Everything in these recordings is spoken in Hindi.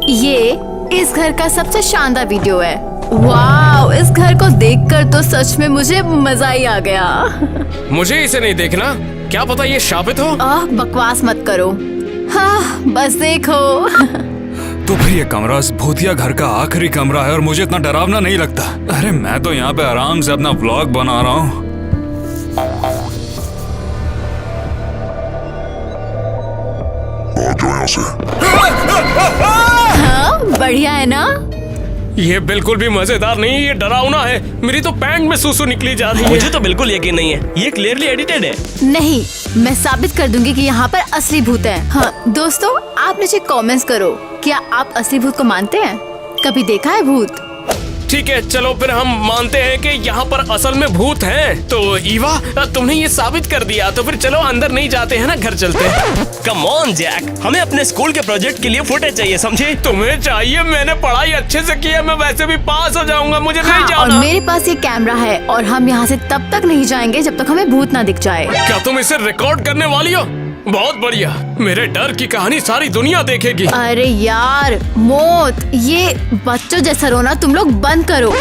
ये इस घर का सबसे शानदार वीडियो है। वाओ, इस घर को देखकर तो सच में मुझे मजा ही आ गया। मुझे इसे नहीं देखना, क्या पता ये शापित हो। बकवास मत करो। हाँ, बस देखो। तो फिर ये कमरा इस भूतिया घर का आखिरी कमरा है और मुझे इतना डरावना नहीं लगता। अरे मैं तो यहाँ पे आराम से अपना व्लॉग बना रहा हूँ। हाँ, बढ़िया है ना? ये बिल्कुल भी मजेदार नहीं, ये डरावना है। मेरी तो पैंट में सूसू निकली जा रही है। मुझे तो बिल्कुल यकीन नहीं है, ये क्लियरली एडिटेड है। नहीं, मैं साबित कर दूंगी कि यहाँ पर असली भूत है। हाँ दोस्तों, आप नीचे कमेंट्स करो, क्या आप असली भूत को मानते हैं? कभी देखा है भूत? ठीक है, चलो फिर हम मानते हैं कि यहाँ पर असल में भूत हैं। तो ईवा, तुमने ये साबित कर दिया, तो फिर चलो अंदर नहीं जाते हैं ना, घर चलते हैं। कम ऑन जैक, हमें अपने स्कूल के प्रोजेक्ट के लिए फुटेज चाहिए, समझे? तुम्हें चाहिए? मैंने पढ़ाई अच्छे से की है, मैं वैसे भी पास हो जाऊंगा, मुझे नहीं और जाना। मेरे पास ये कैमरा है और हम यहाँ से तब तक नहीं जाएंगे जब तक हमें भूत ना दिख जाए। क्या तुम इसे रिकॉर्ड करने वाली हो? बहुत बढ़िया, मेरे डर की कहानी सारी दुनिया देखेगी। अरे यार मौत, ये बच्चों जैसा रोना तुम लोग बंद करो।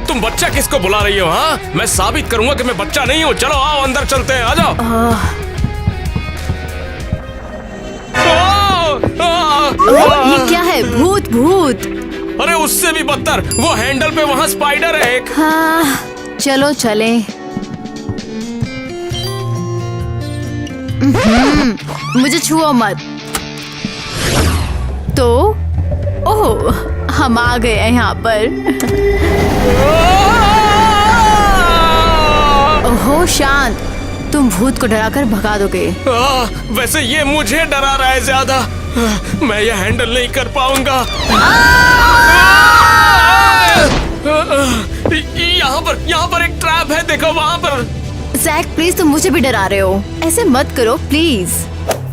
तुम बच्चा किसको बुला रही हो? हाँ, मैं साबित करूंगा कि मैं बच्चा नहीं हूँ। चलो आओ अंदर चलते हैं, आ जाओ। ये क्या है? भूत भूत। अरे उससे भी बदतर, वो हैंडल पे वहाँ स्पाइडर है एक। हाँ, चलो चलें। मुझे छुओ मत। तो ओह, हम आ गए हैं यहाँ पर। ओहो शांत, तुम भूत को डराकर भगा दोगे। वैसे ये मुझे डरा रहा है ज्यादा। मैं ये हैंडल नहीं कर पाऊंगा। यहाँ पर एक ट्रैप है, देखो वहाँ पर। जैक प्लीज, तुम मुझे भी डरा रहे हो, ऐसे मत करो प्लीज।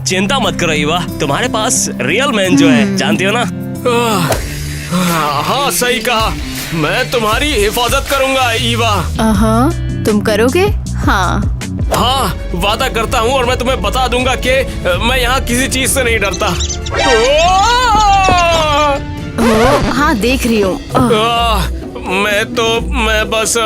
चिंता मत करो ईवा, तुम्हारे पास रियल मैन जो है, जानती हो ना? हाँ सही कहा, मैं तुम्हारी हिफाजत करूंगा ईवा। तुम करोगे? हाँ वादा करता हूँ, और मैं तुम्हें बता दूंगा कि मैं यहाँ किसी चीज से नहीं डरता। हाँ देख रही हूँ। मैं बस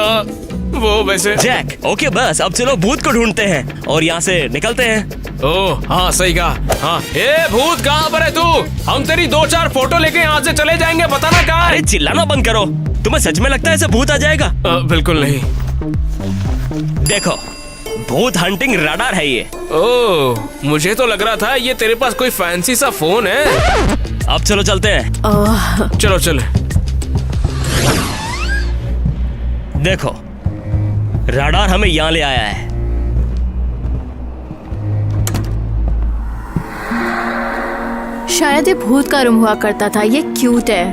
वो वैसे। जैक ओके बस, अब चलो भूत को ढूंढते हैं और यहाँ से निकलते हैं। ओह हाँ सही कहा। हाँ, ए भूत कहाँ पर है तू? हम तेरी 2-4 फोटो लेके यहाँ से चले जाएंगे, बताना कहाँ है। अरे चिल्लाना बंद करो, तुम्हें सच में लगता है ऐसे भूत आ जाएगा? बिल्कुल नहीं। देखो, भूत हंटिंग रडार है ये। ओह, मुझे तो लग रहा था ये तेरे पास कोई फैंसी सा फोन है। अब चलो चलते हैं। चलो चले। देखो, रडार हमें यहाँ ले आया है। शायद ये भूत का रूम हुआ करता था, ये क्यूट है।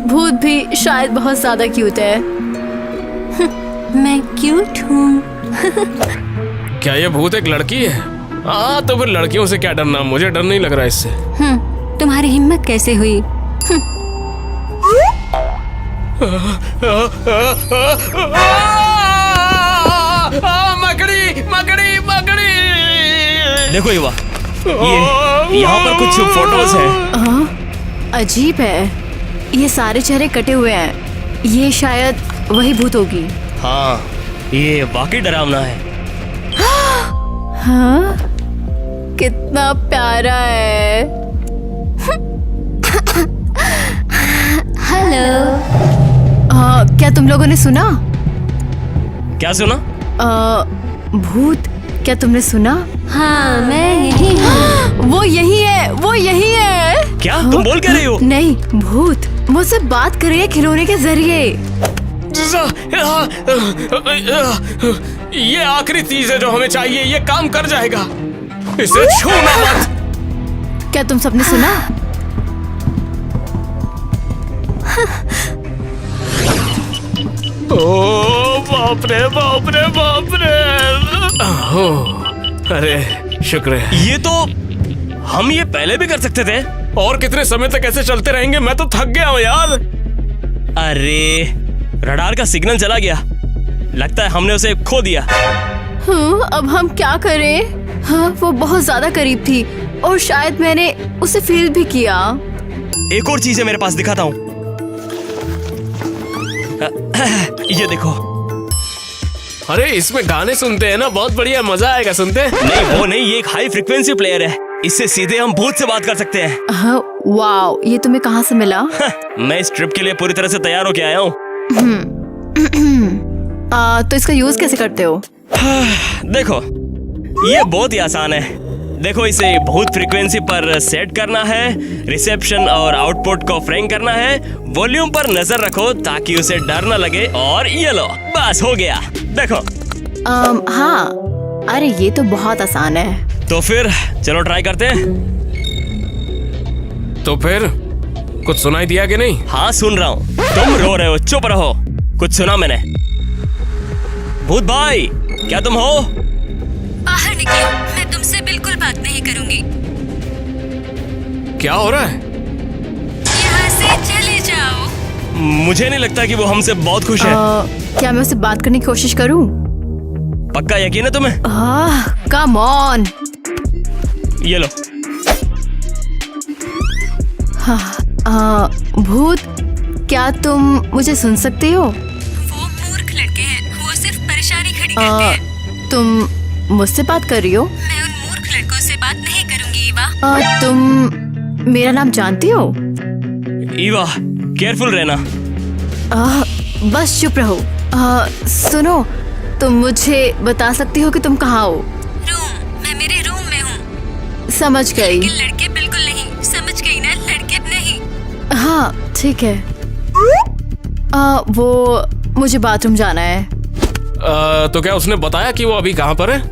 भूत भी शायद बहुत ज्यादा क्यूट है। मैं क्यूट हूँ। क्या ये भूत एक लड़की है? हाँ तो फिर लड़कियों से क्या डरना, मुझे डर नहीं लग रहा इससे। तुम्हारी हिम्मत कैसे हुई? मकड़ी मकड़ी मकड़ी। देखो ईवा, ये यहाँ पर कुछ फोटोज हैं। अजीब है, ये सारे चेहरे कटे हुए हैं। ये शायद वही भूत होगी। हाँ, ये वाकई डरावना है। हाँ, कितना प्यारा है। हेलो। क्या तुम लोगों ने सुना? क्या सुना? भूत, क्या तुमने सुना? हाँ, मैं यही हूँ। वो यही है, वो यही है। क्या तुम बोल क्या रही हो? नहीं, भूत मुझसे बात कर रही है खिलौने के जरिए। ये आखिरी चीज है जो हमें चाहिए, ये काम कर जाएगा, इसे छूना मत। क्या तुम सबने सुना? ओ बाप रे बाप रे बाप रे। अरे शुक्र है। ये तो हम ये पहले भी कर सकते थे। और कितने समय तक ऐसे चलते रहेंगे? मैं तो थक गया हूँ यार। अरे रडार का सिग्नल चला गया, लगता है हमने उसे खो दिया। अब हम क्या करें? हाँ, वो बहुत ज्यादा करीब थी और शायद मैंने उसे फील भी किया। एक और चीज है मेरे पास, दिखाता हूँ। ये देखो। अरे इसमें गाने सुनते हैं ना, बहुत बढ़िया, मजा आएगा सुनते। नहीं वो नहीं, ये एक हाई फ्रिक्वेंसी प्लेयर है। इससे सीधे हम भूत से बात कर सकते हैं। वाओ, ये तुम्हें कहाँ से मिला? मैं इस ट्रिप के लिए पूरी तरह से तैयार होके आया हूँ। तो इसका यूज कैसे करते हो? देखो, ये बहुत ही आसान है। देखो, इसे भूत फ्रीक्वेंसी पर सेट करना है, रिसेप्शन और आउटपुट को फ्रैंक करना है, वॉल्यूम पर नजर रखो ताकि उसे डर न लगे, और ये लो, बस हो गया। देखो। हाँ, अरे ये तो बहुत आसान है। तो फिर चलो ट्राई करते हैं। तो फिर कुछ सुनाई दिया कि नहीं? हाँ सुन रहा हूँ। तुम रो रहे हो, चुप रहो। कुछ सुना मैंने। भूत भाई, क्या तुम हो? बाहर निकलो, मैं तुमसे बिल्कुल बात नहीं करूंगी। क्या हो रहा है? यहाँ से चले जाओ। मुझे नहीं लगता कि वो हमसे बहुत खुश है। क्या मैं उससे बात करने की कोशिश करूं? पक्का यकीन है तुम्हें? Come on. ये लो। भूत, क्या तुम मुझे सुन सकते हो? वो मूर्ख लड़के हैं, वो सिर्फ परेशानी खड़ी करते हैं। तुम मुझसे बात कर रही हो? मैं उन मूर्ख लड़कों से बात नहीं करूंगी ईवा। तुम मेरा नाम जानती हो? ईवा, केयरफुल रहना। बस चुप रहो। सुनो, तुम मुझे बता सकती हो कि तुम कहाँ हो? रूम, मैं मेरे रूम में हूँ। समझ गई। लेकिन लड़के बिल्कुल नहीं, समझ गई ना, लड़के नहीं। हाँ ठीक है। वो मुझे बाथरूम जाना है। तो क्या उसने बताया कि वो अभी कहाँ पर है?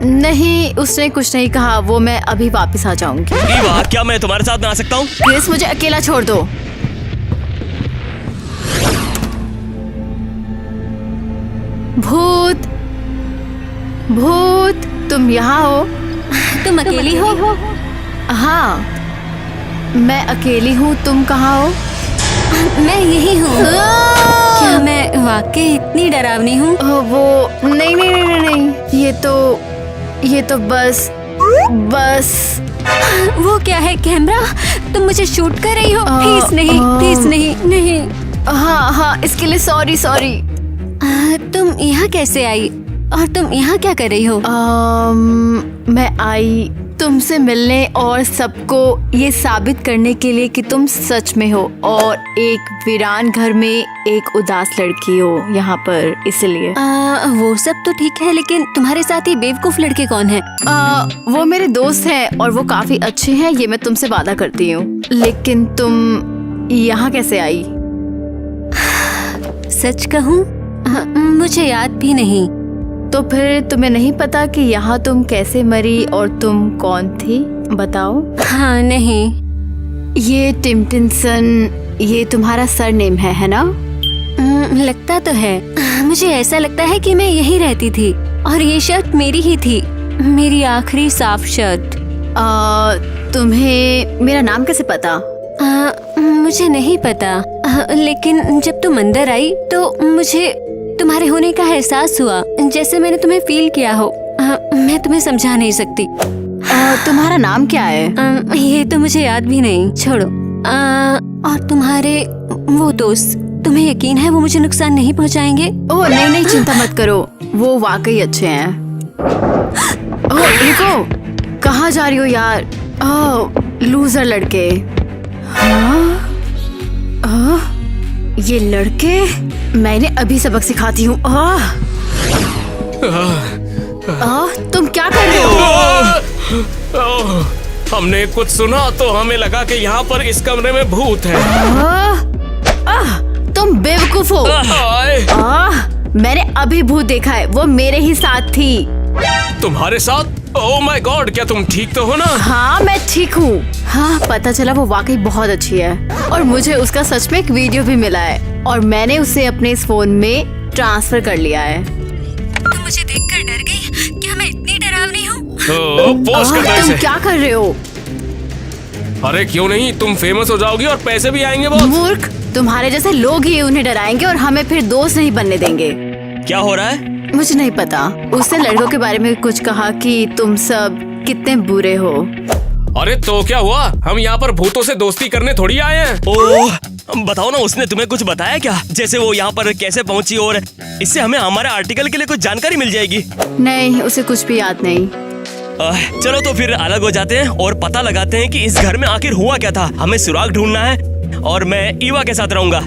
नहीं, उसने कुछ नहीं कहा। वो मैं अभी वापस आ जाऊंगी। ईवा, क्या मैं तुम्हारे साथ में आ सकता हूँ? प्लीज मुझे अकेला छोड़ दो। भूत, भूत, तुम यहाँ हो? तुम अकेली हो? हाँ, मैं अकेली हूँ। तुम कहाँ हो? मैं यही हूँ। क्या मैं वाकई इतनी डरावनी हूँ? वो नहीं नहीं नहीं नहीं नहीं, ये तो बस वो क्या है? कैमरा? तुम मुझे शूट कर रही हो? प्लीज नहीं, प्लीज नहीं, नहीं। हाँ, इसके लिए सॉरी। तुम यहाँ कैसे आई? और तुम यहाँ क्या कर रही हो? मैं आई तुमसे मिलने और सबको ये साबित करने के लिए कि तुम सच में हो और एक वीरान घर में एक उदास लड़की हो यहाँ पर, इसलिए। वो सब तो ठीक है, लेकिन तुम्हारे साथ ही बेवकूफ लड़के कौन हैं? वो मेरे दोस्त हैं और वो काफी अच्छे हैं, ये मैं तुमसे वादा करती हूँ। लेकिन तुम यहाँ कैसे आई? सच कहूँ, मुझे याद भी नहीं। तो फिर तुम्हें नहीं पता कि यहाँ तुम कैसे मरी और तुम कौन थी? बताओ। हाँ नहीं। ये टिम्टिंसन, ये तुम्हारा सरनेम है ना? लगता तो है। मुझे ऐसा लगता है कि मैं यहीं रहती थी और ये शर्ट मेरी ही थी, मेरी आखिरी साफ शर्ट। तुम्हें मेरा नाम कैसे पता? मुझे नहीं पता, लेकिन जब तुम अंदर आई तो मुझे तुम्हारे होने का एहसास हुआ, जैसे मैंने तुम्हें फील किया हो। मैं तुम्हें समझा नहीं सकती। तुम्हारा नाम क्या है? ये तो मुझे याद भी नहीं, छोड़ो। और तुम्हारे वो दोस्त, तुम्हें यकीन है वो मुझे नुकसान नहीं पहुंचाएंगे? ओह नहीं, चिंता मत करो, वो वाकई अच्छे हैं। ओह रुको, कहाँ जा रही हो यार? ओह लूजर लड़के। ये लड़के, मैंने अभी सबक सिखाती हूँ। तुम क्या कर रहे हो? हमने कुछ सुना तो हमें लगा कि यहाँ पर इस कमरे में भूत है। तुम बेवकूफ हो। मैंने अभी भूत देखा है, वो मेरे ही साथ थी। तुम्हारे साथ? ओह माय गॉड, क्या तुम ठीक तो हो ना? हाँ मैं ठीक हूँ। हाँ, पता चला वो वाकई बहुत अच्छी है और मुझे उसका सच में एक वीडियो भी मिला है और मैंने उसे अपने इस फोन में ट्रांसफर कर लिया है। तुम मुझे देखकर डर गई? क्या मैं इतनी डरावनी हूँ? पोस्ट कर दो तुम इसे। क्या कर रहे हो? अरे क्यों नहीं, तुम फेमस हो जाओगी और पैसे भी आएंगे बहुत। मूर्ख, तुम्हारे जैसे लोग ही उन्हें डराएंगे और हमें फिर दोस्त नहीं बनने देंगे। क्या हो रहा है? मुझे नहीं पता। उसने लड़कों के बारे में कुछ कहा कि तुम सब कितने बुरे हो। अरे तो क्या हुआ, हम यहाँ पर भूतों से दोस्ती करने थोड़ी आए हैं। ओह, बताओ ना, उसने तुम्हें कुछ बताया क्या? जैसे वो यहाँ पर कैसे पहुँची, और इससे हमें हमारे आर्टिकल के लिए कुछ जानकारी मिल जाएगी। नहीं, उसे कुछ भी याद नहीं। चलो तो फिर अलग हो जाते हैं और पता लगाते हैं कि इस घर में आखिर हुआ क्या था। हमें सुराग ढूंढना है और मैं ईवा के साथ रहूंगा।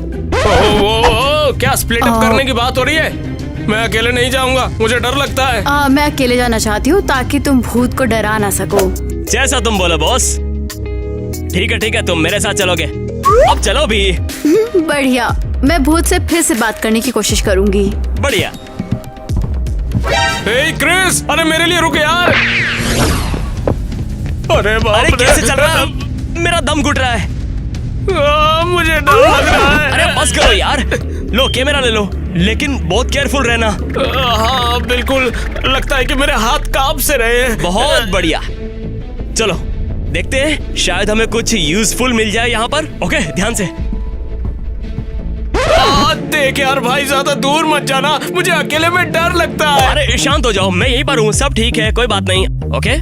क्या स्प्लिट अप करने की बात हो रही है? मैं अकेले नहीं जाऊंगा, मुझे डर लगता है। मैं अकेले जाना चाहती हूँ ताकि तुम भूत को डरा ना सको। जैसा तुम बोलो बॉस। ठीक है, तुम मेरे साथ चलोगे। अब चलो भी। बढ़िया, मैं भूत से फिर से बात करने की कोशिश करूंगी। बढ़िया। हे क्रिस, अरे मेरे लिए रुक यार। अरे बाप अरे रे। कैसे चल रहा है? मेरा दम घुट रहा है। मुझे डर लग रहा है। अरे बस करो यार, लो कैमरा ले लो, लेकिन बहुत केयरफुल रहना। हाँ बिल्कुल, लगता है कि मेरे हाथ कांप से रहे हैं। बहुत बढ़िया, चलो देखते हैं, शायद हमें कुछ यूजफुल मिल जाए यहाँ पर। ओके, ध्यान से। देख यार भाई, ज्यादा दूर मत जाना, मुझे अकेले में डर लगता है। अरे शांत हो जाओ, मैं यहीं पर हूँ, सब ठीक है, कोई बात नहीं। ओके।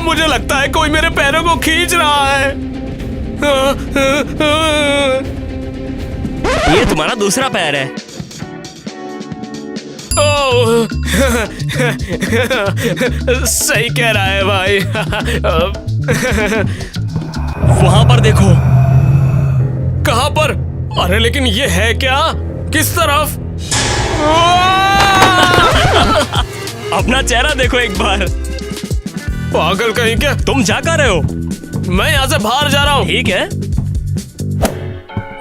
मुझे लगता है कोई मेरे पैरों को खींच रहा है। ये तुम्हारा दूसरा पैर है। सही कह रहा है भाई। वहां पर देखो। कहाँ पर? अरे लेकिन ये है क्या? किस तरफ? अपना चेहरा देखो एक बार। पागल कहीं क्या? तुम जा कर रहे हो? मैं यहाँ से बाहर जा रहा हूँ।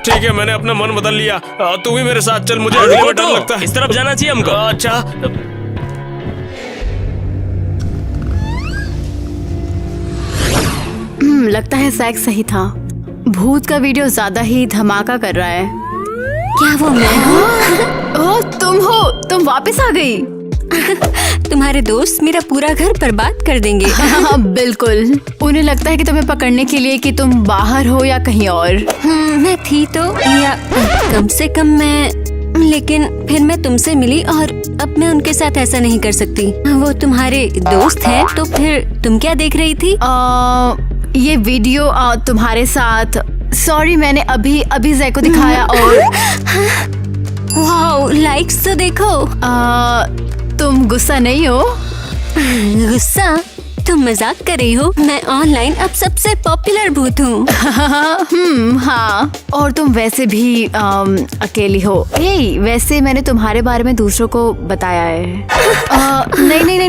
ठीक है, मैंने अपना मन बदल लिया। तू भी मेरे साथ चल, मुझे अगले में डर लगता है। इस तरफ जाना चाहिए हमको। अच्छा, लगता है सैक सही था। भूत का वीडियो ज्यादा ही धमाका कर रहा है। क्या वो मैं हूँ? ओह, तुम हो? तुम वापस आ गई। तुम्हारे दोस्त मेरा पूरा घर बर्बाद कर देंगे। हाँ बिल्कुल, उन्हें लगता है कि तुम्हें पकड़ने के लिए कि तुम बाहर हो या कहीं और। मैं थी तो, या कम से कम मैं, लेकिन फिर मैं तुमसे मिली और अब मैं उनके साथ ऐसा नहीं कर सकती। वो तुम्हारे दोस्त है, तो फिर तुम क्या देख रही थी? ये वीडियो तुम्हारे साथ। सॉरी, मैंने अभी जै को दिखाया। और वाओ, लाइक्स तो देखो। तुम गुस्सा नहीं हो? गुस्सा? तुम मजाक कर रही हो? मैं ऑनलाइन अब सबसे पॉपुलर भूत हूँ। हाँ, और तुम वैसे भी अकेली हो। वैसे मैंने तुम्हारे बारे में दूसरों को बताया है। नहीं।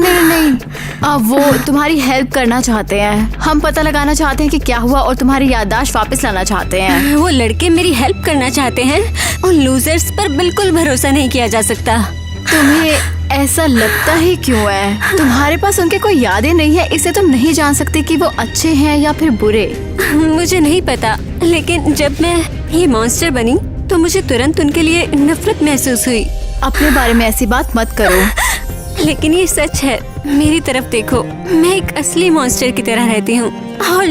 वो तुम्हारी हेल्प करना चाहते हैं। हम पता लगाना चाहते हैं कि क्या हुआ और तुम्हारी याददाश्त वापस लाना चाहते हैं। वो लड़के मेरी हेल्प करना चाहते हैं। उन लूजर्स पर बिल्कुल भरोसा नहीं किया जा सकता। तुम्हें ऐसा लगता ही क्यों है? तुम्हारे पास उनके कोई यादें नहीं है, इससे तुम नहीं जान सकते कि वो अच्छे हैं या फिर बुरे। मुझे नहीं पता, लेकिन जब मैं ये मॉन्स्टर बनी तो मुझे तुरंत उनके लिए नफरत महसूस हुई। अपने बारे में ऐसी बात मत करो। लेकिन ये सच है, मेरी तरफ देखो, मैं एक असली मॉन्स्टर की तरह रहती हूँ और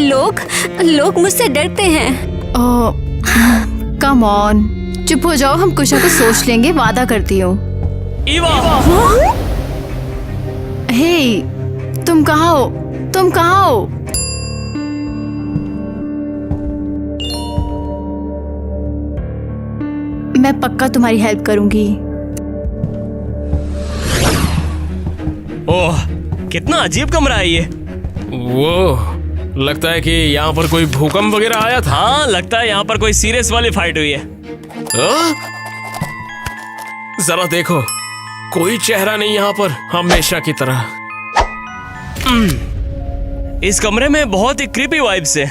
लोग मुझसे डरते हैं। कम ऑन, चुप हो जाओ, हम कुछ ना कुछ सोच लेंगे, वादा करती हूँ। ईवा! हे, तुम कहाँ हो? तुम कहाँ हो? मैं पक्का तुम्हारी हेल्प करूंगी। ओह, कितना अजीब कमरा है ये। वो लगता है कि यहाँ पर कोई भूकंप वगैरह आया था। हाँ, लगता है यहाँ पर कोई सीरियस वाली फाइट हुई है। जरा देखो, कोई चेहरा नहीं यहाँ पर, हमेशा की तरह। इस कमरे में बहुत ही क्रीपी वाइब्स है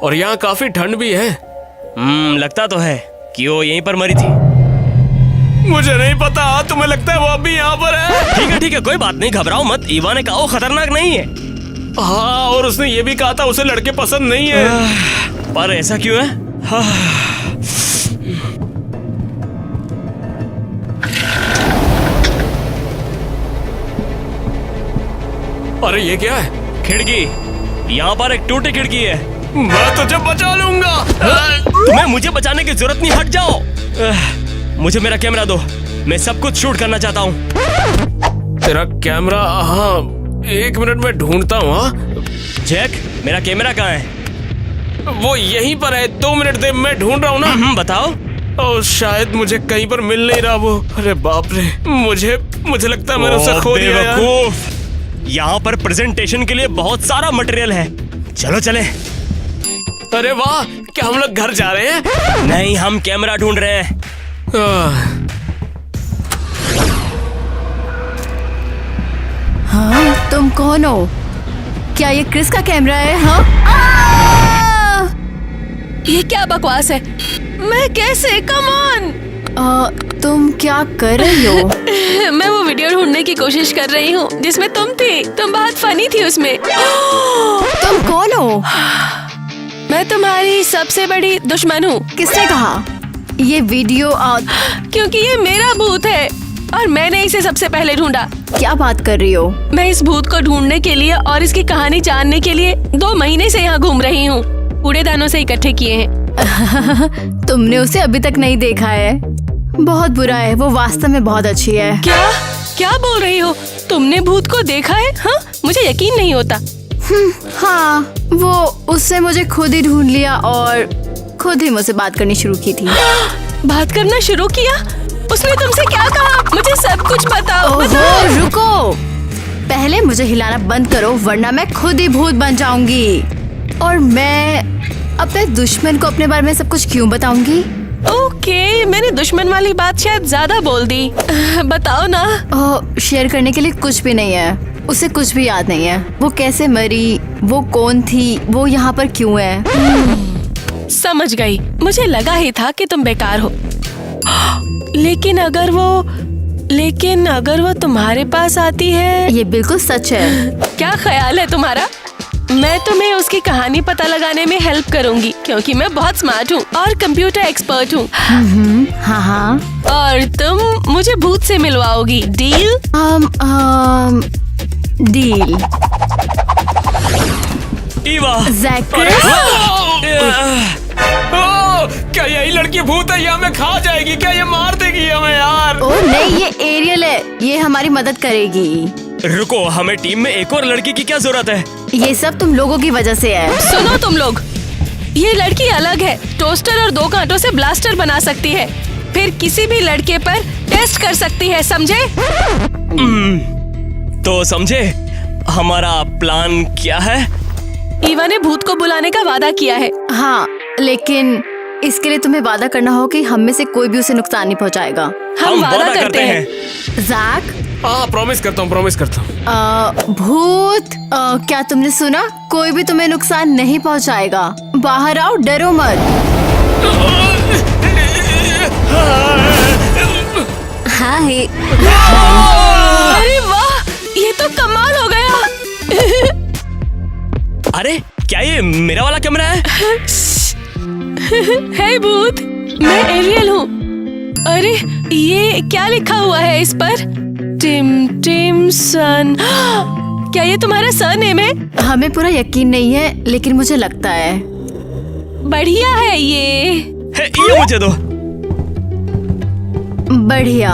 और यहाँ काफी ठंड भी है। लगता तो है कि वो यहीं पर मरी थी। मुझे नहीं पता, तुम्हें लगता है वो अभी यहाँ पर है? ठीक है, कोई बात नहीं, घबराओ मत। ईवा ने कहा वो खतरनाक नहीं है। हाँ, और उसने ये भी कहा था उसे लड़के पसंद नहीं है। पर ऐसा क्यों है? अरे ये क्या है? खिड़की। यहाँ पर एक टूटी खिड़की है। मैं तुझे बचा लूंगा। तुम्हें मुझे बचाने की जरूरत नहीं, हट जाओ। मुझे मेरा कैमरा दो, मैं सब कुछ शूट करना चाहता हूँ। तेरा कैमरा? हाँ, 1 मिनट में ढूंढता हूँ। जैक, मेरा कैमरा कहाँ है? वो यहीं पर है, 2 मिनट दे, मैं ढूंढ रहा हूँ ना। बताओ। और शायद मुझे कहीं पर मिल नहीं रहा वो। अरे बाप रे, मुझे लगता है मैंने उसे खो दिया यार। बेवकूफ। यहाँ पर प्रेजेंटेशन के लिए बहुत सारा मटेरियल है, चलो चले। अरे वाह, क्या हम लोग घर जा रहे हैं? नहीं, हम कैमरा ढूंढ रहे हैं। हाँ, तुम कौन हो? क्या ये क्रिस का कैमरा है? हाँ? ये क्या बकवास है? मैं कैसे? Come on. तुम क्या कर रही हो? मैं वो वीडियो ढूंढने की कोशिश कर रही हूँ जिसमें तुम थी। तुम बहुत फनी थी उसमें। तुम कौन हो? मैं तुम्हारी सबसे बड़ी दुश्मन हूँ। किसने कहा? ये वीडियो क्योंकि ये मेरा भूत है और मैंने इसे सबसे पहले ढूंढा। क्या बात कर रही हो? मैं इस भूत को ढूंढने के लिए और इसकी कहानी जानने के लिए 2 महीने से यहाँ घूम रही हूँ। कूड़ेदानों से इकट्ठे किए हैं। तुमने उसे अभी तक नहीं देखा है? बहुत बुरा है, वो वास्तव में बहुत अच्छी है। क्या बोल रही हो? तुमने भूत को देखा है? हाँ, मुझे यकीन नहीं होता। हाँ, वो उससे मुझे खुद ही ढूंढ लिया और खुद ही मुझसे बात करनी शुरू की थी। बात करना शुरू किया? उसने तुमसे क्या कहा? मुझे सब कुछ बताओ। ओहो, रुको, पहले मुझे हिलाना बंद करो वरना मैं खुद ही भूत बन जाऊंगी। और मैं अपने दुश्मन को अपने बारे में सब कुछ क्यों बताऊंगी? ओके, मैंने दुश्मन वाली बात शायद ज्यादा बोल दी। बताओ ना। शेयर करने के लिए कुछ भी नहीं है। उसे कुछ भी याद नहीं है। वो कैसे मरी, वो कौन थी, वो यहाँ पर क्यों है। समझ गई। मुझे लगा ही था कि तुम बेकार हो। लेकिन अगर वो तुम्हारे पास आती है। ये बिल्कुल सच है। क्या ख्याल है तुम्हारा? मैं तुम्हें उसकी कहानी पता लगाने में हेल्प करूंगी क्योंकि मैं बहुत स्मार्ट हूँ और कंप्यूटर एक्सपर्ट हूँ। हाँ हाँ। और तुम मुझे भूत से मिलवाओगी। डील? डील। ईवा। ज़ैक्रिस? क्या यही लड़की भूत है? या हमें खा जाएगी? क्या ये मार देगी हमें यार? ओ नहीं, ये एरियल है, ये हमारी मदद करेगी। रुको, हमें टीम में एक और लड़की की क्या जरूरत है? ये सब तुम लोगों की वजह से है। सुनो तुम लोग, ये लड़की अलग है। टोस्टर और 2 कांटों से ब्लास्टर बना सकती है, फिर किसी भी लड़के पर टेस्ट कर सकती है, समझे? तो समझे हमारा प्लान क्या है? ईवा ने भूत को बुलाने का वादा किया है। हाँ, लेकिन इसके लिए तुम्हें वादा करना हो कि हम में से कोई भी उसे नुकसान नहीं पहुंचाएगा। हम वादा करते हैं। ज़ैक? हाँ, प्रॉमिस करता हूँ। भूत, क्या तुमने सुना? कोई भी तुम्हें नुकसान नहीं पहुंचाएगा। बाहर आओ, डरो मत। हाँ है। अरे वाह, ये तो कमाल हो गया। अरे क्या ये मेरा वाला कैमरा है? हे भूत, मैं एरियल हूँ। अरे ये क्या लिखा हुआ है इस पर? टिम सन। क्या ये तुम्हारा सरनेम है? हमें पूरा यकीन नहीं है लेकिन मुझे लगता है। बढ़िया है ये मुझे दो। बढ़िया।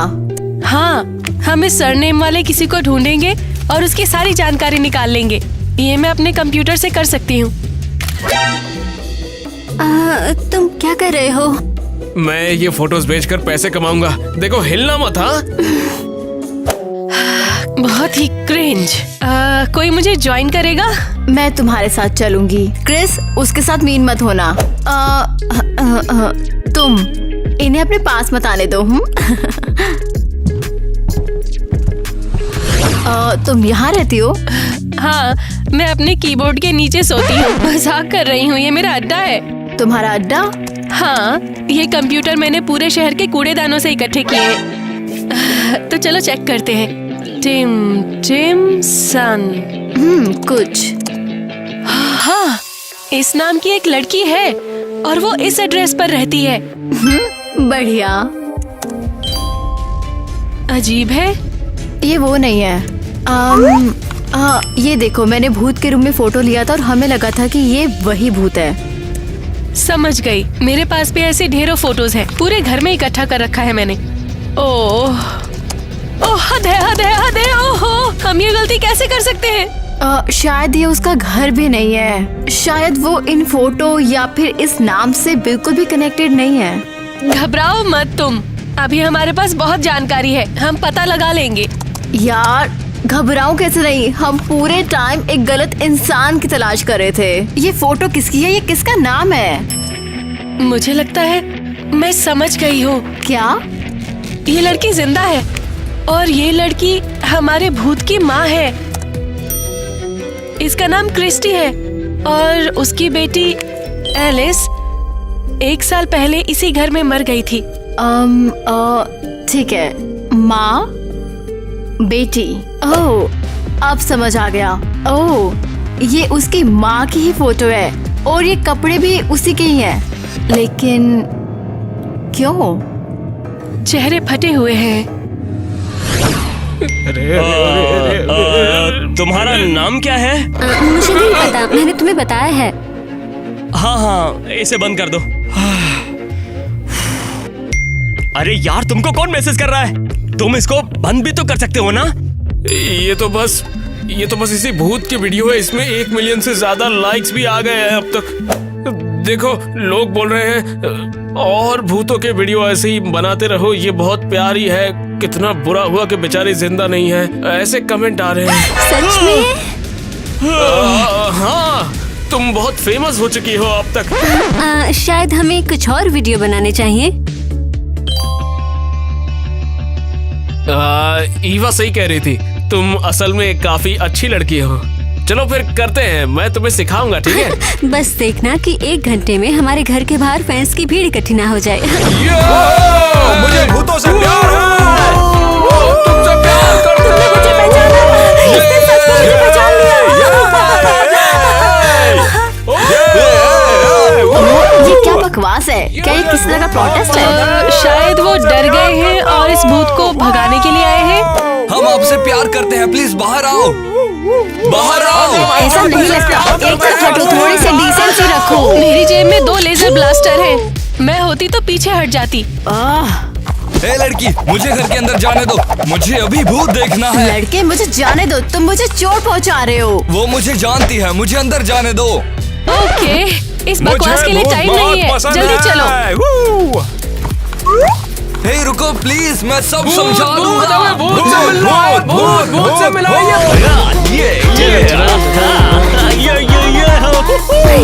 हाँ, हम इस सरनेम वाले किसी को ढूंढेंगे और उसकी सारी जानकारी निकाल लेंगे। ये मैं अपने कंप्यूटर से कर सकती हूँ। तुम क्या कर रहे हो? मैं ये फोटोज बेचकर पैसे कमाऊंगा। देखो, हिलना मत। हाँ, बहुत ही क्रिंज। कोई मुझे ज्वाइन करेगा? मैं तुम्हारे साथ चलूंगी। क्रिस, उसके साथ मीन मत होना। तुम इन्हें अपने पास मत आने दो। तुम यहाँ रहती हो? हाँ, मैं अपने कीबोर्ड के नीचे सोती हूँ। मजाक कर रही हूँ, ये मेरा अड्डा है। तुम्हारा अड्डा? हाँ, ये कंप्यूटर मैंने पूरे शहर के कूड़ेदानों से इकट्ठे किए हैं। तो चलो चेक करते हैं। टिम सन। कुछ। हाँ, इस नाम की एक लड़की है और वो इस एड्रेस पर रहती है। बढ़िया। अजीब है। ये वो नहीं है। ये देखो, मैंने भूत के रूम में फोटो लिया था और हमें लगा था कि ये वही भूत है। समझ गई। मेरे पास भी ऐसे ढेरों फोटोज हैं। पूरे घर में इकट्ठा कर रखा है मैंने। ओह, हद है। ओहो, हम ये गलती कैसे कर सकते हैं? शायद ये उसका घर भी नहीं है। शायद वो इन फोटो या फिर इस नाम से बिल्कुल भी कनेक्टेड नहीं है। घबराओ मत तुम, अभी हमारे पास बहुत जानकारी है, हम पता लगा लेंगे। यार घबराओ कैसे नहीं, हम पूरे टाइम एक गलत इंसान की तलाश कर रहे थे। ये फोटो किसकी है, ये किसका नाम है? मुझे लगता है मैं समझ गई हूँ। क्या? ये लड़की जिंदा है और ये लड़की हमारे भूत की माँ है। इसका नाम क्रिस्टी है और उसकी बेटी एलिस 1 साल पहले इसी घर में मर गई थी। ठीक है, माँ बेटी। ओह अब समझ आ गया। ओह ये उसकी माँ की ही फोटो है और ये कपड़े भी उसी के ही हैं। लेकिन क्यों? चेहरे फटे हुए हैं। तुम्हारा नाम क्या है? मुझे नहीं पता, मैंने तुम्हें बताया है। हाँ, इसे बंद कर दो। अरे यार, तुमको कौन मैसेज कर रहा है? तुम इसको बंद भी तो कर सकते हो ना। ये तो बस इसी भूत की वीडियो है। इसमें 1 मिलियन से ज्यादा लाइक्स भी आ गए हैं अब तक। देखो लोग बोल रहे हैं और भूतों के वीडियो ऐसे ही बनाते रहो, ये बहुत प्यारी है। कितना बुरा हुआ कि बेचारी जिंदा नहीं है, ऐसे कमेंट आ रहे हैं। सच में? हाँ, तुम बहुत फेमस हो चुकी हो अब तक। शायद हमें कुछ और वीडियो बनाने चाहिए। ईवा सही कह रही थी, तुम असल में काफी अच्छी लड़की हो। चलो फिर करते हैं, मैं तुम्हें सिखाऊंगा, ठीक है? बस देखना कि 1 घंटे में हमारे घर के बाहर फैंस की भीड़ इकट्ठी ना हो जाए। मुझे भूतों से प्यार है। तुमसे प्यार करते हैं। ये क्या बकवास है? क्या ये किसी तरह का प्रोटेस्ट है? शायद वो डर गए हैं और इस भूत को भगाने के लिए आए हैं। हम आपसे प्यार करते हैं, प्लीज बाहर आओ, बाहर आओ। ऐसा नहीं लगता, एक तरफ हटो, थोड़ी सी डिसेंसी रखो। मेरी जेब में 2 लेजर ब्लास्टर हैं। मैं होती तो पीछे हट जाती। ए लड़की, मुझे घर के अंदर जाने दो, मुझे अभी भूत देखना है। लड़के मुझे जाने दो, तुम मुझे चोट पहुंचा रहे हो। वो मुझे जानती है, मुझे अंदर जाने दो। ओके, इस बकवास के लिए टाइम नहीं है, जल्दी चलो। हे रुको प्लीज, मैं सब समझा दूंगा। भूत से मिला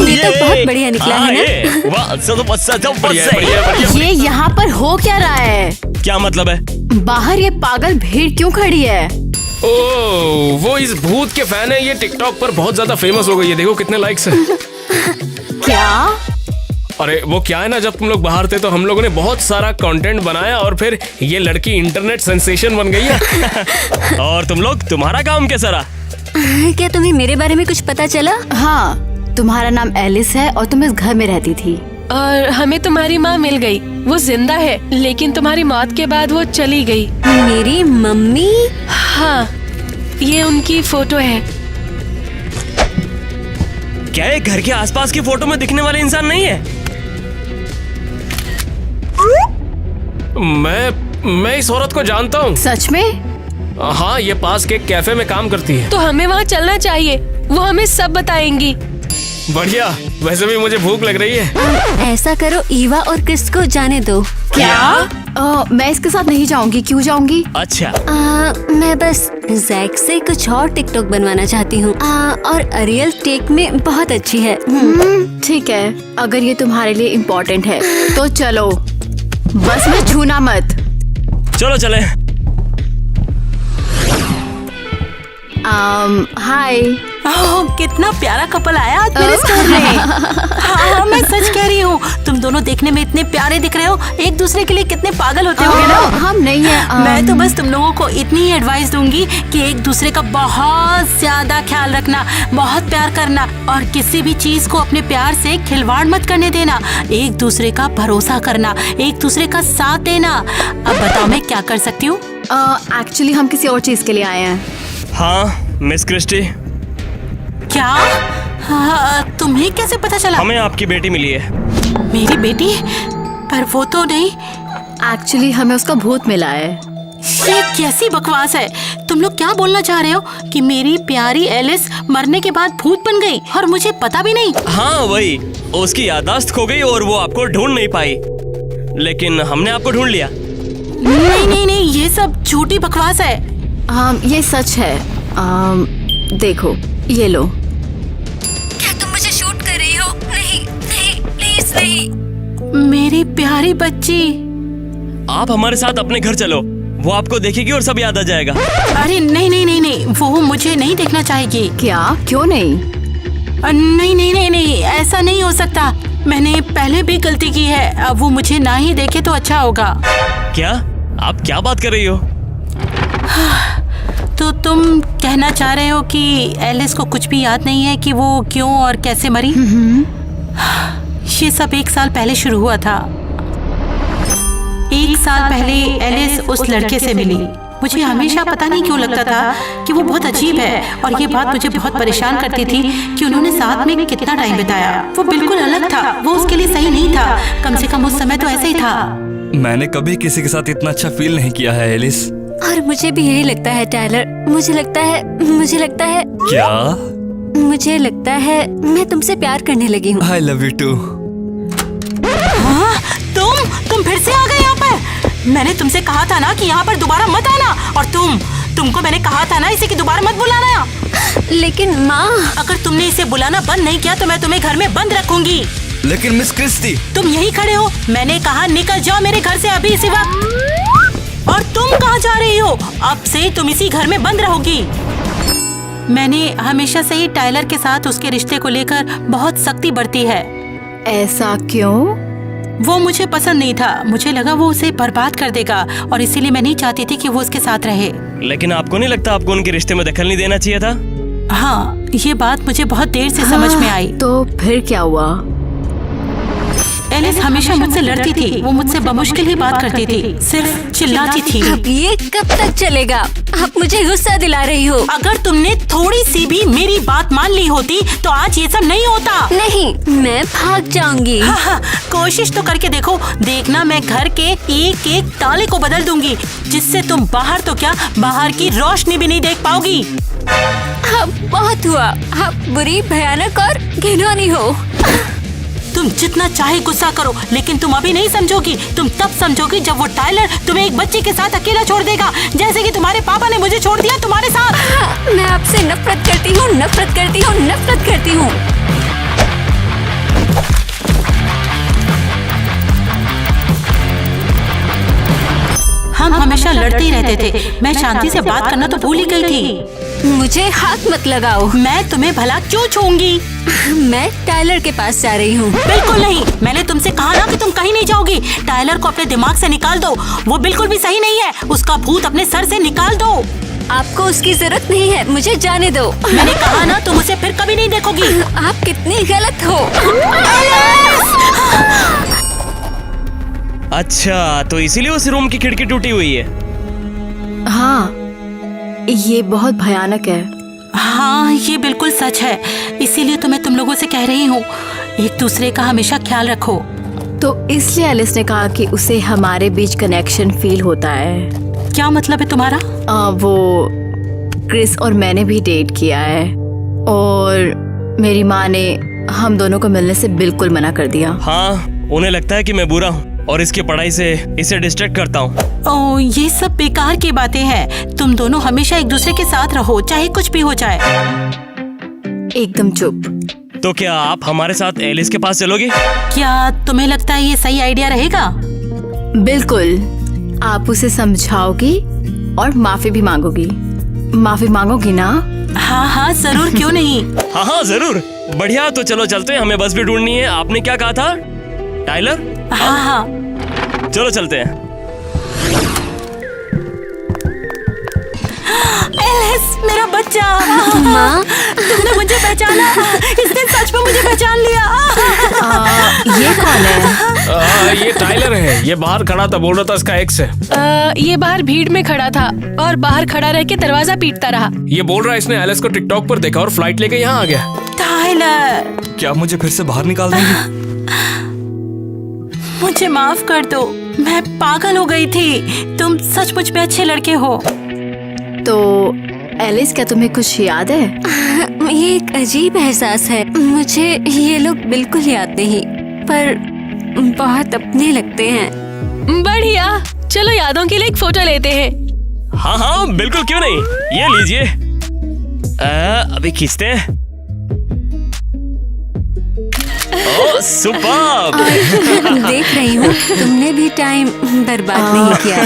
ये तो बहुत बढ़िया निकला है ना? ये यहाँ पर हो क्या रहा है? क्या मतलब है? बाहर ये पागल भीड़ क्यों खड़ी है? ओह, वो इस भूत के फैन है। ये टिकटॉक पर बहुत ज्यादा फेमस हो गई है, देखो कितने लाइक्स हैं। क्या? अरे वो क्या है ना, जब तुम लोग बाहर थे तो हम लोगों ने बहुत सारा कंटेंट बनाया और फिर ये लड़की इंटरनेट सेंसेशन बन गई है। और तुम लोग, तुम्हारा काम कैसा रहा? क्या तुम्हें मेरे बारे में कुछ पता चला? हाँ, तुम्हारा नाम एलिस है और तुम इस घर में रहती थी। और हमें तुम्हारी माँ मिल गई, वो जिंदा है, लेकिन तुम्हारी मौत के बाद वो चली गई। मेरी मम्मी? हाँ, ये उनकी फोटो है। क्या ये घर के आसपास की फोटो में दिखने वाले इंसान नहीं है? मैं इस औरत को जानता हूँ। सच में? हाँ, ये पास के कैफे में काम करती है। तो हमें वहाँ चलना चाहिए, वो हमें सब बताएंगी। बढ़िया, वैसे भी मुझे भूख लग रही है। ऐसा करो, ईवा और क्रिस को जाने दो। क्या? मैं इसके साथ नहीं जाऊंगी। क्यों जाऊंगी? अच्छा, मैं बस जैक से कुछ और टिकटॉक बनवाना चाहती हूँ और अरियल टेक में बहुत अच्छी है। ठीक है, अगर ये तुम्हारे लिए इम्पोर्टेंट है तो चलो, बस में छूना मत। चलो चले। हाय। कितना प्यारा कपल आया आज मेरे स्टोर में। हाँ, मैं सच कह रही हूँ, तुम दोनों देखने में इतने प्यारे दिख रहे हो, एक दूसरे के लिए कितने पागल होते होंगे ना। हम नहीं है। मैं तो बस तुम लोगों को इतनी ही एडवाइस दूंगी कि एक दूसरे का बहुत ज्यादा ख्याल रखना, बहुत प्यार करना और किसी भी चीज को अपने प्यार से खिलवाड़ मत करने देना। एक दूसरे का भरोसा करना, एक दूसरे का साथ देना। अब बताओ मैं क्या कर सकती हूँ? एक्चुअली हम किसी और चीज के लिए आए हैं। हाँ मिस क्रिस्टी, क्या? हाँ, तुम्हें कैसे पता चला? हमें आपकी बेटी मिली है। मेरी बेटी? पर वो तो नहीं। एक्चुअली हमें उसका भूत मिला है। ये कैसी बकवास है? तुम लोग क्या बोलना चाह रहे हो कि मेरी प्यारी एलिस मरने के बाद भूत बन गई और मुझे पता भी नहीं? हाँ वही, उसकी याददाश्त खो गई और वो आपको ढूंढ नहीं पाई, लेकिन हमने आपको ढूंढ लिया। नहीं नहीं नहीं, ये सब झूठी बकवास है। ये सच है। देखो, ये लो। क्या तुम मुझे शूट कर रही हो? नहीं नहीं, प्लीज नहीं। मेरी प्यारी बच्ची। आप हमारे साथ अपने घर चलो, वो आपको देखेगी और सब याद आ जाएगा। अरे नहीं नहीं नहीं नहीं, वो मुझे नहीं देखना चाहेगी। क्या? क्यों नहीं? नहीं नहीं नहीं नहीं, ऐसा नहीं हो सकता। मैंने पहले भी गलती की है, अब वो मुझे ना ही देखे तो अच्छा होगा। क्या? आप क्या बात कर रही हो? तो तुम कहना चाह रहे हो कि एलिस को कुछ भी याद नहीं है कि वो क्यों और कैसे मरी? ये सब 1 साल पहले शुरू हुआ था। 1 साल पहले एलिस उस लड़के से मिली। मुझे हमेशा पता नहीं क्यों लगता था कि वो बहुत अजीब है, और ये बात मुझे बहुत परेशान करती थी कि उन्होंने साथ में कितना टाइम बिताया। वो बिल्कुल अलग था, वो उसके लिए सही नहीं था। कम से कम उस समय तो ऐसे ही था। मैंने कभी किसी के साथ इतना अच्छा फील नहीं किया है एलिस। और मुझे भी यही लगता है टाइलर। मुझे लगता है क्या? मुझे लगता है मैं तुमसे प्यार करने लगी हूँ। I love you too. हाँ, तुम फिर से आ गए यहाँ पर। मैंने तुमसे कहा था ना कि यहाँ पर दोबारा मत आना, और तुमको मैंने कहा था ना इसे कि दोबारा मत बुलाना। लेकिन माँ, अगर तुमने इसे बुलाना बंद नहीं किया तो मैं तुम्हें घर में बंद रखूंगी। लेकिन मिस क्रिस्टी, तुम यही खड़े हो, मैंने कहा निकल जाओ मेरे घर से अभी इसी वक्त। और तुम कहाँ जा रही हो? अब से तुम इसी घर में बंद रहोगी। मैंने हमेशा से ही टाइलर के साथ उसके रिश्ते को लेकर बहुत सख्ती बरती है। ऐसा क्यों? वो मुझे पसंद नहीं था। मुझे लगा वो उसे बर्बाद कर देगा, और इसीलिए मैं नहीं चाहती थी कि वो उसके साथ रहे। लेकिन आपको नहीं लगता आपको उनके रिश्ते में दखल नहीं देना चाहिए था? हाँ, ये बात मुझे बहुत देर से समझ में आई। तो फिर क्या हुआ? एलिस हमेशा मुझसे लड़ती थी। वो मुझसे बमुश्किल ही बात करती थी, सिर्फ चिल्लाती थी। अब ये कब तक चलेगा? आप मुझे गुस्सा दिला रही हो। अगर तुमने थोड़ी सी भी मेरी बात मान ली होती तो आज ये सब नहीं होता। नहीं, मैं भाग जाऊंगी। हाँ, कोशिश तो करके देखो। देखना, मैं घर के एक एक ताले को बदल दूंगी, जिससे तुम बाहर तो क्या, बाहर की रोशनी भी नहीं देख पाओगी। अब बहुत हुआ। आप बुरी, भयानक और घिनौनी हो। तुम जितना चाहे गुस्सा करो, लेकिन तुम अभी नहीं समझोगी। तुम तब समझोगी जब वो टाइलर तुम्हें एक बच्चे के साथ अकेला छोड़ देगा, जैसे कि तुम्हारे पापा ने मुझे छोड़ दिया तुम्हारे साथ। मैं आपसे नफरत करती हूँ, नफरत करती हूँ, नफरत करती हूँ। हम हमेशा लड़ते ही रहते थे। मैं शांति से बात करना तो भूल ही गई थी। मुझे हाथ मत लगाओ। मैं तुम्हें भला क्यों छूऊंगी? मैं टाइलर के पास जा रही हूँ। बिल्कुल नहीं। मैंने तुमसे कहा ना कि तुम कहीं नहीं जाओगी। टाइलर को अपने दिमाग से निकाल दो। वो बिल्कुल भी सही नहीं है। उसका भूत अपने सर से निकाल दो। आपको उसकी जरूरत नहीं है, मुझे जाने दो। मैंने कहा ना, तुम उसे फिर कभी नहीं देखोगी। आप कितनी गलत हो। अच्छा, तो इसीलिए उस रूम की खिड़की टूटी हुई है। हाँ, ये बहुत भयानक है। हाँ, ये बिल्कुल सच है। इसीलिए तो मैं तुम लोगों से कह रही हूँ, एक दूसरे का हमेशा ख्याल रखो। तो इसलिए एलिस ने कहा कि उसे हमारे बीच कनेक्शन फील होता है। क्या मतलब है तुम्हारा? वो क्रिस और मैंने भी डेट किया है, और मेरी माँ ने हम दोनों को मिलने से बिल्कुल मना कर दिया। हाँ, उन्हें लगता है कि मैं बुरा हूँ और इसकी पढ़ाई से इसे डिस्ट्रैक्ट करता हूँ। ओह, ये सब बेकार की बातें हैं। तुम दोनों हमेशा एक दूसरे के साथ रहो, चाहे कुछ भी हो जाए। एकदम चुप। तो क्या आप हमारे साथ एलिस के पास चलोगे? क्या तुम्हें लगता है ये सही आइडिया रहेगा? बिल्कुल। आप उसे समझाओगी और माफी भी मांगोगी। माफी मांगोगी ना? हाँ हाँ, जरूर, क्यों नहीं। हाँ हाँ जरूर। बढ़िया, तो चलो चलते हैं, हमें बस भी ढूंढनी है। आपने क्या कहा था टाइलर? हाँ हाँ, चलो चलते हैं। एलिस, मेरा बच्चा। माँ, तुमने मुझे पहचाना। इसने सच में मुझे पहचान लिया। ये कौन है? ये टाइलर है। ये बाहर खड़ा था, बोल रहा था इसका एक्स है। ये बाहर भीड़ में खड़ा था और बाहर खड़ा रह के दरवाजा पीटता रहा। ये बोल रहा है इसने एलिस को टिकटॉक पर देखा और फ्लाइट लेके यहाँ आ गया। टाइलर, क्या मुझे फिर से बाहर निकाल देंगे? मुझे माफ कर दो, मैं पागल हो गई थी। तुम सचमुच में अच्छे लड़के हो। तो एलिस, क्या तुम्हें कुछ याद है? ये एक अजीब एहसास है। मुझे ये लोग बिल्कुल याद नहीं, पर बहुत अपने लगते हैं। बढ़िया, चलो यादों के लिए एक फोटो लेते हैं। हाँ हाँ बिल्कुल, क्यों नहीं। ये लीजिए। अभी खींचते हैं। ओह सुपर्ब। देख रही हूँ तुमने भी टाइम बर्बाद नहीं किया।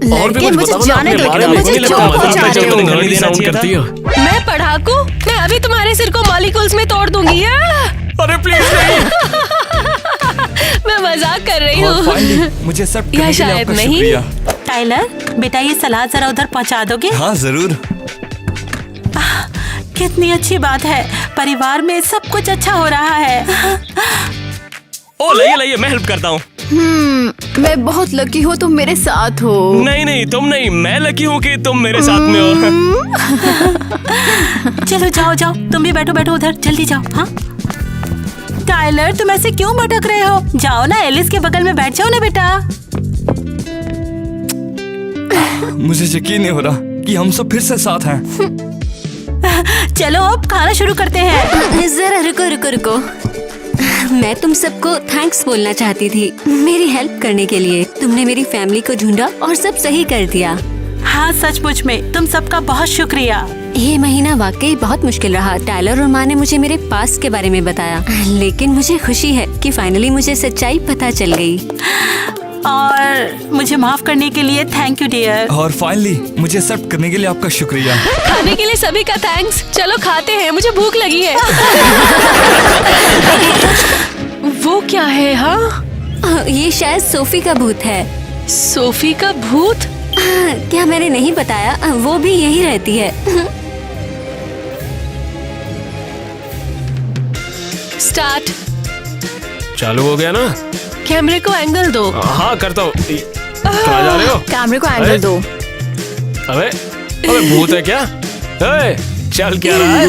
लड़के, मुझे बताओ ना जाने अपने दो, बारे तुम में। मुझे मुझे क्यों लगता है पहुंचा जब रहे तुम हो? घर नहीं साउंड करती हो। मैं पढ़ाकू, मैं अभी तुम्हारे सिर को मॉलिक्यूल्स में तोड़ दूंगी। अरे प्लीज नहीं। मैं मजाक कर रही और हूँ। फाइनली मुझे सब करने या के लिए शायद आपका नहीं। शुक्रिया। टाइलर बेटा, ये सलाद जरा उधर पहुंचा दोगे? हाँ जरूर। कितनी अच्छी बात है, परिवार में सब कुछ अच्छा हो रहा है। ओ लाइए लाइए, मैं हेल्प करता हूँ। मैं बहुत लकी हूँ तुम मेरे साथ हो। नहीं नहीं, तुम नहीं, मैं लकी हूँ कि तुम मेरे साथ में हो। चलो जाओ जाओ, तुम भी बैठो बैठो उधर, जल्दी जाओ। हाँ टाइलर, तुम ऐसे क्यों भटक रहे हो? जाओ ना, एलिस के बगल में बैठ जाओ ना बेटा। मुझे यकीन नहीं हो रहा कि हम सब फिर से साथ हैं। चलो अब खाना शुरू करते हैं। जरा रुको रुको रुको, मैं तुम सबको थैंक्स बोलना चाहती थी मेरी हेल्प करने के लिए। तुमने मेरी फैमिली को ढूंढा और सब सही कर दिया। हाँ सचमुच में तुम सबका बहुत शुक्रिया। ये महीना वाकई बहुत मुश्किल रहा। टाइलर और माँ ने मुझे मेरे पास्ट के बारे में बताया, लेकिन मुझे खुशी है कि फाइनली मुझे सच्चाई पता चल गई। और मुझे माफ करने के लिए थैंक यू डियर। और फाइनली मुझे सब करने के लिए आपका शुक्रिया। खाने के लिए सभी का थैंक्स। चलो खाते हैं, मुझे भूख लगी है। वो क्या है? हाँ, ये शायद सोफी का भूत है। सोफी का भूत? क्या मैंने नहीं बताया? वो भी यही रहती है। स्टार्ट। चालू हो गया ना? कैमरे को एंगल दो। हाँ करता हूँ। कहाँ जा रहे हो? कैमरे को एंगल अरे? दो। अबे अबे भूत है क्या? चल क्या रहा है?